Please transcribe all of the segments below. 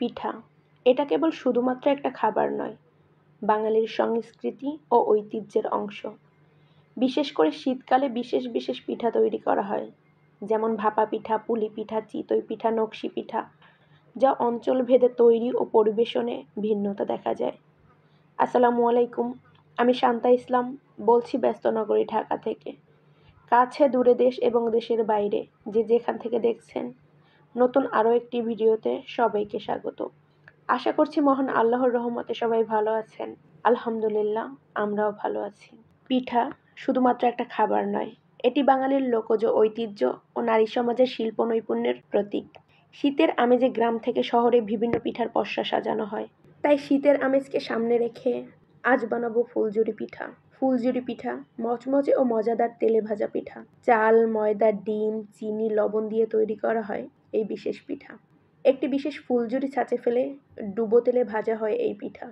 পিঠা এটা কেবল শুধুমাত্র একটা খাবার নয়, বাঙালির সংস্কৃতি ও ঐতিহ্যের অংশ। বিশেষ করে শীতকালে বিশেষ বিশেষ পিঠা তৈরি করা হয়, যেমন ভাপা পিঠা, পুলি পিঠা, চিতই পিঠা, নকশি পিঠা, যা অঞ্চলভেদে তৈরি ও পরিবেশনে ভিন্নতা দেখা যায়। আসসালামু আলাইকুম, আমি শান্তা ইসলাম বলছি ব্যস্ত নগরী ঢাকা থেকে। কাছে দূরে দেশ এবং দেশের বাইরে যে যেখান থেকে দেখছেন, নতুন আরও একটি ভিডিওতে সবাইকে স্বাগত। আশা করছি মহান আল্লাহর রহমতে সবাই ভালো আছেন। আলহামদুলিল্লাহ, আমরাও ভালো আছি। পিঠা শুধুমাত্র একটা খাবার নয়, এটি বাঙালির লোকজ ঐতিহ্য ও নারী সমাজের শিল্প নৈপুণ্যের প্রতীক। শীতের আমেজে গ্রাম থেকে শহরে বিভিন্ন পিঠার পসরা সাজানো হয়। তাই শীতের আমেজকে সামনে রেখে আজ বানাবো ফুলঝুরি পিঠা। ফুলঝুরি পিঠা মচমচে ও মজাদার তেলে ভাজা পিঠা। চাল, ময়দা, ডিম, চিনি, লবণ দিয়ে তৈরি করা হয় এই বিশেষ পিঠা। একটি বিশেষ ফুলঝুরি ছাঁচে ফেলে ডুবো তেলে ভাজা হয় এই পিঠা।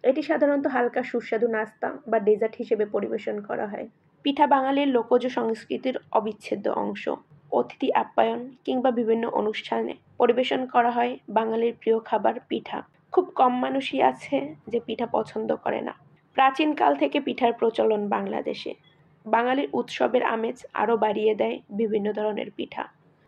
এটি সাধারণত হালকা সুস্বাদু নাস্তা বা ডেজার্ট হিসেবে পরিবেশন করা হয়। পিঠা বাঙালির লোকজ সংস্কৃতির অবিচ্ছেদ্য অংশ। অতিথি আপ্যায়ন কিংবা বিভিন্ন অনুষ্ঠানে পরিবেশন করা হয় বাঙালির প্রিয় খাবার পিঠা। খুব কম মানুষই আছে যে পিঠা পছন্দ করে না। প্রাচীনকাল থেকে পিঠার প্রচলন বাংলাদেশে। বাঙালির উৎসবের আমেজ আরও বাড়িয়ে দেয় বিভিন্ন ধরনের পিঠা।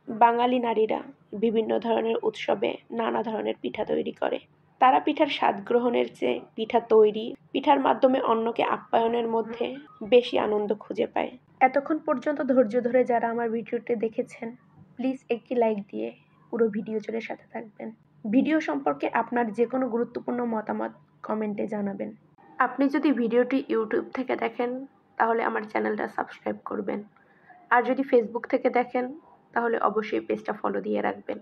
বাঙালি নারীরা বিভিন্ন ধরনের উৎসবে নানা ধরনের পিঠা তৈরি করে। তারা পিঠার স্বাদ গ্রহণের চেয়ে পিঠা তৈরি, পিঠার মাধ্যমে অন্যকে আপ্যায়নের মধ্যে বেশি আনন্দ খুঁজে পায়। এতক্ষণ পর্যন্ত ধৈর্য ধরে যারা আমার ভিডিওটি দেখেছেন, প্লিজ একটি লাইক দিয়ে পুরো ভিডিও জুড়ে সাথে থাকবেন। ভিডিও সম্পর্কে আপনার যে কোনো গুরুত্বপূর্ণ মতামত কমেন্টে জানাবেন। আপনি যদি ভিডিওটি ইউটিউব থেকে দেখেন, তাহলে আমার চ্যানেলটা সাবস্ক্রাইব করবেন। আর যদি ফেসবুক থেকে দেখেন, তাহলে অবশ্যই পেজটা ফলো দিয়ে রাখবেন।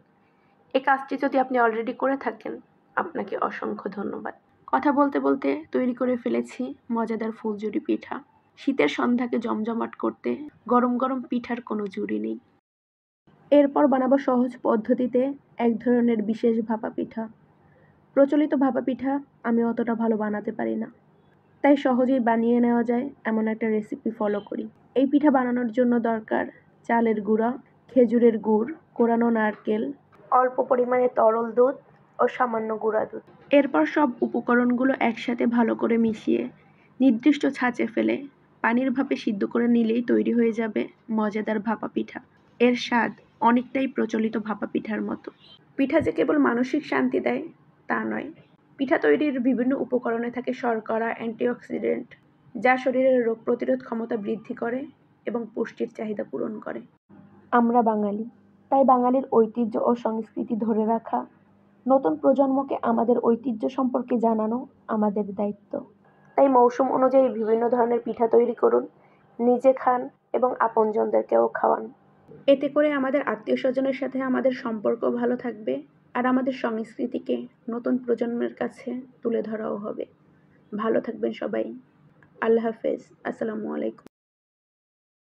এই কাজটি যদি আপনি অলরেডি করে থাকেন, আপনাকে অসংখ্য ধন্যবাদ। কথা বলতে বলতে তৈরি করে ফেলেছি মজাদার ফুলঝুরি পিঠা। শীতের সন্ধ্যাকে জমজমাট করতে গরম গরম পিঠার কোনো জুড়ি নেই। এরপর বানাবো সহজ পদ্ধতিতে এক ধরনের বিশেষ ভাপা পিঠা। প্রচলিত ভাপা পিঠা আমি অতটা ভালো বানাতে পারি না, তাই সহজেই বানিয়ে নেওয়া যায় এমন একটা রেসিপি ফলো করি। এই পিঠা বানানোর জন্য দরকার চালের গুঁড়া, খেজুরের গুড়, কোরানো নারকেল, অল্প পরিমাণে তরল দুধ ও সামান্য গুঁড়া দুধ। এরপর সব উপকরণগুলো একসাথে ভালো করে মিশিয়ে নির্দিষ্ট ছাঁচে ফেলে পানির ভাপে সিদ্ধ করে নিলেই তৈরি হয়ে যাবে মজাদার ভাপা পিঠা। এর স্বাদ অনেকটাই প্রচলিত ভাপা পিঠার মতো। পিঠা যে কেবল মানসিক শান্তি দেয় তা নয়, পিঠা তৈরির বিভিন্ন উপকরণে থাকে শর্করা, অ্যান্টিঅক্সিডেন্ট, যা শরীরের রোগ প্রতিরোধ ক্ষমতা বৃদ্ধি করে এবং পুষ্টির চাহিদা পূরণ করে। আমরা বাঙালি, তাই বাঙালির ঐতিহ্য ও সংস্কৃতি ধরে রাখা, নতুন প্রজন্মকে আমাদের ঐতিহ্য সম্পর্কে জানানো আমাদের দায়িত্ব। তাই মৌসুম অনুযায়ী বিভিন্ন ধরনের পিঠা তৈরি করুন, নিজে খান এবং আপনজনদেরকেও খাওয়ান। এতে করে আমাদের আত্মীয়স্বজনের সাথে আমাদের সম্পর্ক ভালো থাকবে, আর আমাদের সংস্কৃতিকে নতুন প্রজন্মের কাছে তুলে ধরাও হবে। ভালো থাকবেন সবাই। আল্লাহ হাফেজ। আসসালামু আলাইকুম।